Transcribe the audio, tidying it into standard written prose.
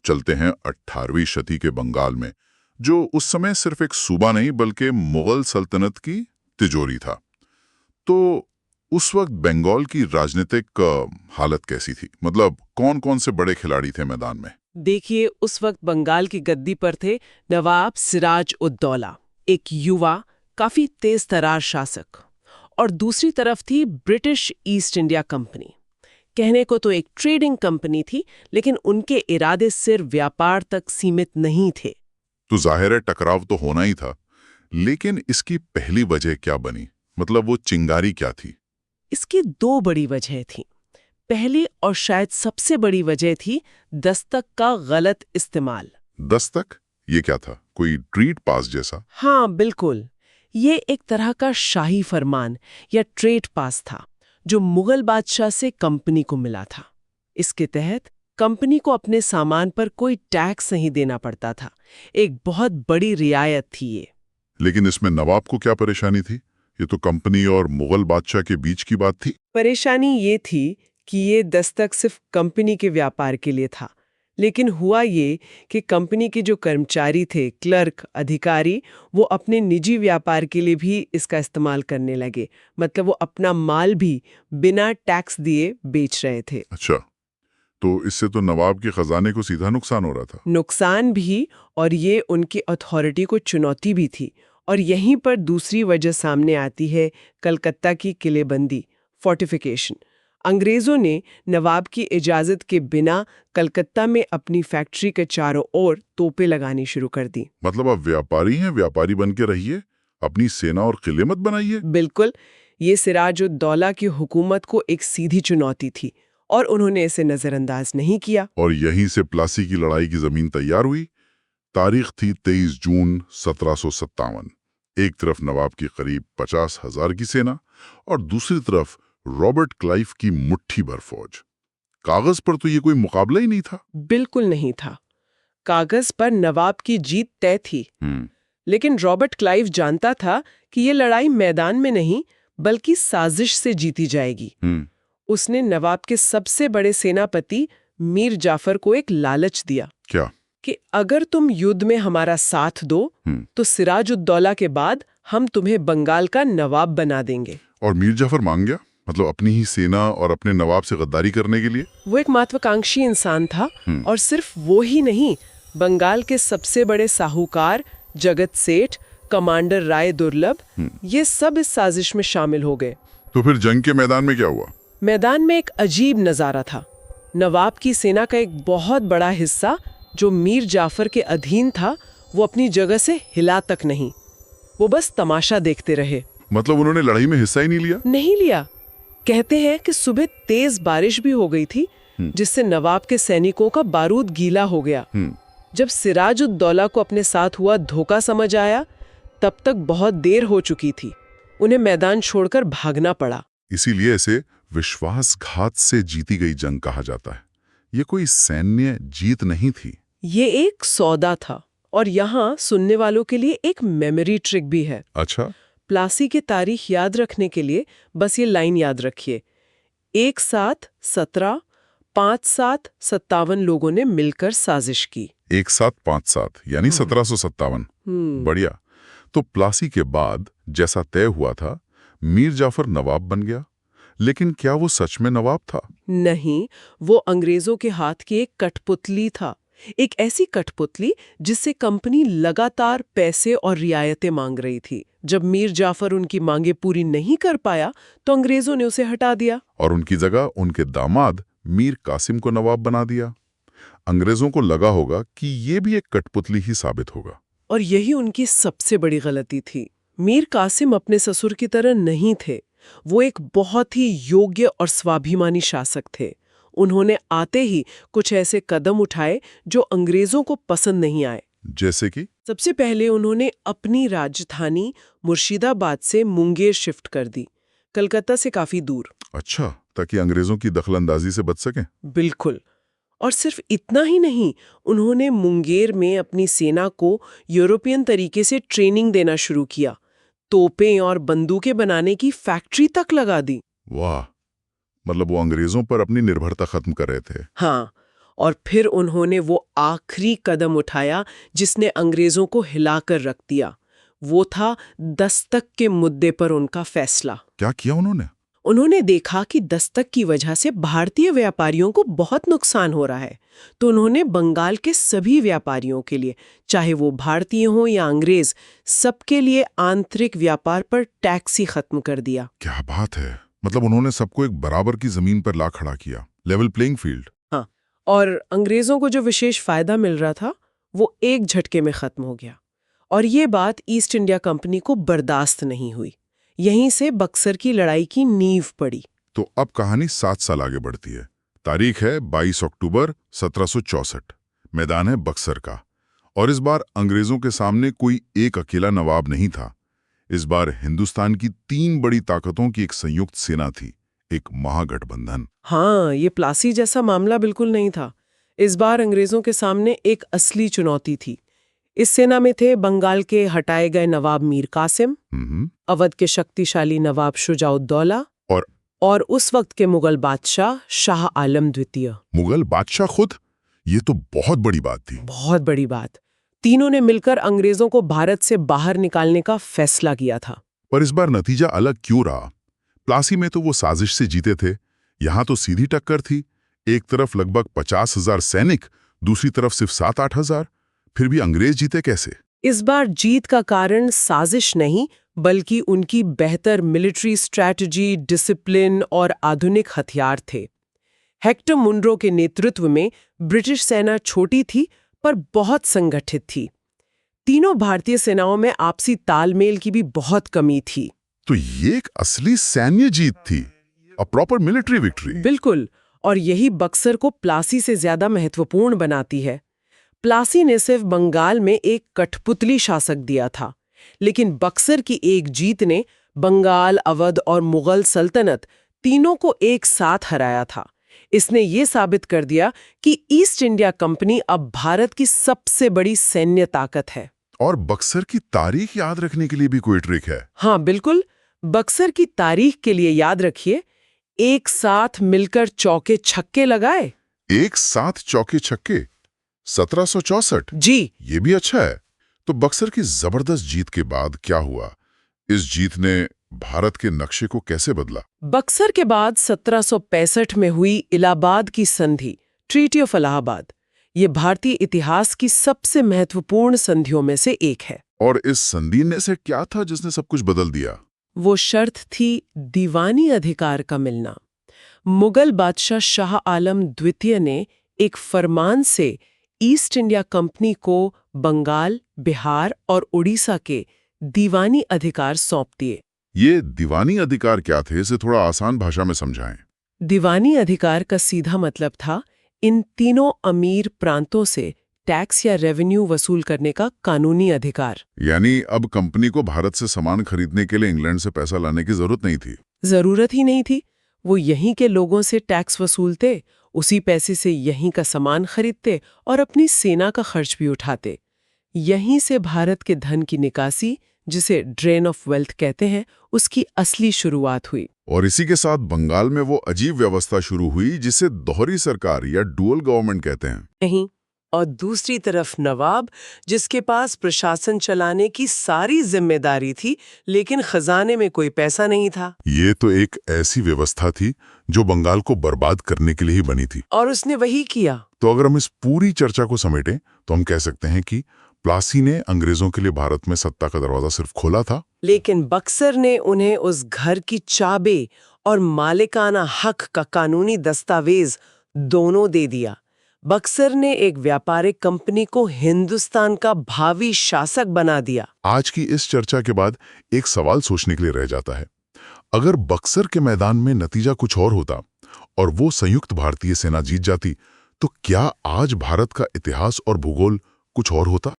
चलते हैं 18वीं शती के बंगाल में, जो उस समय सिर्फ एक सूबा नहीं बल्कि मुगल सल्तनत की तिजोरी था। तो उस वक्त बंगाल की राजनीतिक हालत कैसी थी? मतलब कौन कौन से बड़े खिलाड़ी थे मैदान में? देखिए, उस वक्त बंगाल की गद्दी पर थे नवाब सिराज उद दौला, एक युवा काफी तेज तरार शासक, और दूसरी तरफ थी ब्रिटिश ईस्ट इंडिया कंपनी। कहने को तो एक ट्रेडिंग कंपनी थी, लेकिन उनके इरादे सिर्फ व्यापार तक सीमित नहीं थे। तो जाहिर है टकराव तो होना ही था, लेकिन इसकी पहली वजह क्या बनी? मतलब वो चिंगारी क्या थी? इसकी दो बड़ी वजह थी। पहली और शायद सबसे बड़ी वजह थी दस्तक का गलत इस्तेमाल। दस्तक? ये क्या था? कोई ट्रीट पास जैसा? हाँ, बिल्कुल। ये एक तरह का शाही फरमान या ट्रेड पास था जो मुगल बादशाह से कंपनी को मिला था। इसके तहत कंपनी को अपने सामान पर कोई टैक्स नहीं देना पड़ता था। एक बहुत बड़ी रियायत थी ये। लेकिन इसमें नवाब को क्या परेशानी थी? ये तो कंपनी और मुगल बादशाह के बीच की बात थी। परेशानी ये थी कि ये दस्तक सिर्फ कंपनी के व्यापार के लिए था, लेकिन हुआ ये कि कंपनी के जो कर्मचारी थे, क्लर्क, अधिकारी, वो अपने निजी व्यापार के लिए भी इसका इस्तेमाल करने लगे। मतलब वो अपना माल भी बिना टैक्स दिए बेच रहे थे। अच्छा, तो इससे तो नवाब के खजाने को सीधा नुकसान हो रहा था। नुकसान भी, और ये उनकी अथॉरिटी को चुनौती भी थी। और यहीं पर दूसरी वजह सामने आती है, कलकत्ता की किलेबंदी, फोर्टिफिकेशन। अंग्रेजों ने नवाब की इजाजत के बिना कलकत्ता में अपनी फैक्ट्री के चारों ओर तोपें लगानी शुरू कर दी। मतलब आप व्यापारी हैं, व्यापारी बन के रहिए, अपनी सेना और किले मत बनाइए। बिल्कुल, ये सिराजुद्दौला की हुकूमत को एक सीधी चुनौती थी, और उन्होंने इसे नजरअंदाज नहीं किया। और यहीं से प्लासी की लड़ाई की जमीन तैयार हुई। तारीख थी 23 जून 1757। एक तरफ नवाब की करीब 50,000 की सेना और दूसरी तरफ रॉबर्ट क्लाइव की मुट्ठी भर फौज। कागज पर तो ये कोई मुकाबला ही नहीं था। बिल्कुल नहीं था। कागज पर नवाब की जीत तय थी, लेकिन रॉबर्ट क्लाइव जानता था कि ये लड़ाई मैदान में नहीं बल्कि साजिश से जीती जाएगी। उसने नवाब के सबसे बड़े सेनापति मीर जाफर को एक लालच दिया। क्या? कि अगर तुम युद्ध में हमारा साथ दो तो सिराजुद्दौला के बाद हम तुम्हें बंगाल का नवाब बना देंगे। और मीर जाफर मान गया? मतलब अपनी ही सेना और अपने नवाब से गद्दारी करने के लिए? वो एक महत्वाकांक्षी इंसान था, और सिर्फ वो ही नहीं, बंगाल के सबसे बड़े साहूकार जगत सेठ, कमांडर राय दुर्लभ, ये सब इस साजिश में शामिल हो गए। तो फिर जंग के मैदान में क्या हुआ? मैदान में एक अजीब नजारा था। नवाब की सेना का एक बहुत बड़ा हिस्सा जो मीर जाफर के अधीन था, वो अपनी जगह से हिला तक नहीं। वो बस तमाशा देखते रहे। मतलब उन्होंने लड़ाई में हिस्सा ही नहीं लिया? नहीं लिया। कहते हैं कि सुबह तेज बारिश भी हो गई थी, जिससे नवाब के सैनिकों का बारूद गीला हो गया। जब सिराजुद्दौला को अपने साथ हुआ धोखा समझ आया, तब तक बहुत देर हो चुकी थी। उन्हें मैदान छोड़कर भागना पड़ा। इसीलिए इसे विश्वासघात से जीती गई जंग कहा जाता है। ये कोई सैन्य जीत नहीं थी। ये एक सौदा था। और यहाँ सुनने वालों के लिए एक मेमोरी ट्रिक भी है। अच्छा। प्लासी की तारीख याद रखने के लिए बस ये लाइन याद रखिए। 1-7-17, 5-7-57 लोगों ने मिलकर साजिश की। 1-7-5-7 यानी 1757। बढ़िया। तो प्लासी के बाद जैसा तय हुआ था, मीर जाफर नवाब बन गया। लेकिन क्या वो सच में नवाब था? नहीं, वो अंग्रेजों के हाथ की एक कठपुतली था। एक ऐसी कठपुतली जिससे कंपनी लगातार पैसे और रियायतें मांग रही थी। जब मीर जाफर उनकी मांगे पूरी नहीं कर पाया तो अंग्रेजों ने उसे हटा दिया और उनकी जगह उनके दामाद मीर कासिम को नवाब बना दिया। अंग्रेजों को लगा होगा कि ये भी एक कठपुतली ही साबित होगा। और यही उनकी सबसे बड़ी गलती थी। मीर कासिम अपने ससुर की तरह नहीं थे। वो एक बहुत ही योग्य और स्वाभिमानी शासक थे। उन्होंने आते ही कुछ ऐसे कदम उठाए जो अंग्रेजों को पसंद नहीं आए। जैसे कि? सबसे पहले उन्होंने अपनी राजधानी मुर्शिदाबाद से मुंगेर शिफ्ट कर दी, कलकत्ता से काफी दूर। अच्छा, ताकि अंग्रेजों की दखलंदाजी से बच सकें। बिल्कुल। और सिर्फ इतना ही नहीं, उन्होंने मुंगेर में अपनी सेना को यूरोपियन तरीके से ट्रेनिंग देना शुरू किया। तोपें और बंदूकें बनाने की फैक्ट्री तक लगा दी। वाह, मतलब वो अंग्रेजों पर अपनी निर्भरता खत्म कर रहे थे। हाँ, और फिर उन्होंने वो आखिरी कदम उठाया जिसने अंग्रेजों को हिलाकर रख दिया। वो था दस्तक के मुद्दे पर उनका फैसला। क्या किया उन्होंने? उन्होंने देखा कि दस्तक की वजह से भारतीय व्यापारियों को बहुत नुकसान हो रहा है, तो उन्होंने बंगाल के सभी व्यापारियों के लिए, चाहे वो भारतीय हो या अंग्रेज, सबके लिए आंतरिक व्यापार पर टैक्स ही खत्म कर दिया। क्या बात है! मतलब उन्होंने सबको एक बराबर की जमीन पर ला खड़ा किया, लेवल प्लेइंग फील्ड। हाँ, और अंग्रेजों को जो विशेष फायदा मिल रहा था वो एक झटके में खत्म हो गया। और ये बात ईस्ट इंडिया कंपनी को बर्दाश्त नहीं हुई। यहीं से बक्सर की लड़ाई की नींव पड़ी। तो अब कहानी 7 साल आगे बढ़ती है। तारीख है 22 अक्टूबर 1764। मैदान है बक्सर का। और इस बार अंग्रेजों के सामने कोई एक अकेला नवाब नहीं था। इस बार हिंदुस्तान की 3 बड़ी ताकतों की एक संयुक्त सेना थी, एक महागठबंधन। हाँ, ये प्लासी जैसा मामला बिल्कुल नहीं था। इस बार अंग्रेजों के सामने एक असली चुनौती थी। इस सेना में थे बंगाल के हटाए गए नवाब मीर कासिम, अवध के शक्तिशाली नवाब शुजाउद्दौला और उस वक्त के मुगल बादशाह शाह आलम द्वितीय। मुगल बादशाह खुद? ये तो बहुत बड़ी बात थी। बहुत बड़ी बात। तीनों ने मिलकर अंग्रेजों को भारत से बाहर निकालने का फैसला किया था। पर इस बार नतीजा अलग क्यों रहा? प्लासी में तो वो साजिश से जीते थे, यहाँ तो सीधी टक्कर थी। एक तरफ लगभग 50,000 सैनिक, दूसरी तरफ सिर्फ 7-8 हजार। फिर भी अंग्रेज जीते कैसे? इस बार जीत का कारण साजिश नहीं, बल्कि उनकी बेहतर मिलिट्री स्ट्रैटेजी, डिसिप्लिन और आधुनिक हथियार थे। हेक्टर मुनरो के नेतृत्व में ब्रिटिश सेना छोटी थी पर बहुत संगठित थी। तीनों भारतीय सेनाओं में आपसी तालमेल की भी बहुत कमी थी। तो ये एक असली सैन्य जीत थी, अ प्रॉपर मिलिट्री विक्ट्री। बिल्कुल, और यही बक्सर को प्लासी से ज्यादा महत्वपूर्ण बनाती है। प्लासी ने सिर्फ बंगाल में एक कठपुतली शासक दिया था, लेकिन बक्सर की एक जीत ने बंगाल, अवध और मुगल सल्तनत तीनों को एक साथ हराया था। इसने ये साबित कर दिया कि ईस्ट इंडिया कंपनी अब भारत की सबसे बड़ी सैन्य ताकत है। और बक्सर की तारीख याद रखने के लिए भी कोई ट्रिक है? हाँ बिल्कुल, बक्सर की तारीख के लिए याद रखिए, एक साथ मिलकर चौके छक्के लगाए। एक साथ चौके छक्के 1764। जी, ये भी अच्छा है। तो बक्सर की जबरदस्त जीत के बाद क्या हुआ? इस जीत ने भारत के नक्शे को कैसे बदला? बक्सर के बाद 1765 में हुई इलाहाबाद की संधि, ट्रीटी ऑफ इलाहाबाद, ये भारतीय इतिहास की सबसे महत्वपूर्ण संधियों में से एक है। और इस संधि ने से क्या था जिसने सब कुछ बदल दिया? वो शर्त थी दीवानी अधिकार का मिलना। मुगल बादशाह शाह आलम द्वितीय ने एक फरमान से ईस्ट इंडिया कंपनी को बंगाल, बिहार और उड़ीसा के दीवानी अधिकार सौंप दिए। ये दीवानी अधिकार क्या थे, इसे थोड़ा आसान भाषा में समझाएं। दीवानी अधिकार का सीधा मतलब था इन तीनों अमीर प्रांतों से टैक्स या रेवेन्यू वसूल करने का कानूनी अधिकार। यानी अब कंपनी को भारत से सामान खरीदने के लिए इंग्लैंड से पैसा लाने की जरूरत नहीं थी। जरूरत ही नहीं थी। वो यहीं के लोगों से टैक्स वसूलते, उसी पैसे से यहीं का सामान खरीदते और अपनी सेना का खर्च भी उठाते। यहीं से भारत के धन की निकासी, जिसे ड्रेन ऑफ वेल्थ कहते हैं, उसकी असली शुरुआत हुई। और इसी के साथ बंगाल में वो अजीब व्यवस्था शुरू हुई जिसे दोहरी सरकार या डुअल गवर्नमेंट कहते हैं। नहीं, और दूसरी तरफ नवाब, जिसके पास प्रशासन चलाने की सारी जिम्मेदारी थी, लेकिन खजाने में कोई पैसा नहीं था। ये तो एक ऐसी व्यवस्था थी जो बंगाल को बर्बाद करने के लिए ही बनी थी। और उसने वही किया। तो अगर हम इस पूरी चर्चा को समेटें तो हम कह सकते हैं कि प्लासी ने अंग्रेजों के लिए भारत में सत्ता का दरवाजा सिर्फ खोला था, लेकिन बक्सर ने उन्हें उस घर की चाबी और मालिकाना हक का कानूनी दस्तावेज दोनों दे दिया। बक्सर ने एक व्यापारिक कंपनी को हिंदुस्तान का भावी शासक बना दिया। आज की इस चर्चा के बाद एक सवाल सोचने के लिए रह जाता है, अगर बक्सर के मैदान में नतीजा कुछ और होता और वो संयुक्त भारतीय सेना जीत जाती, तो क्या आज भारत का इतिहास और भूगोल कुछ और होता?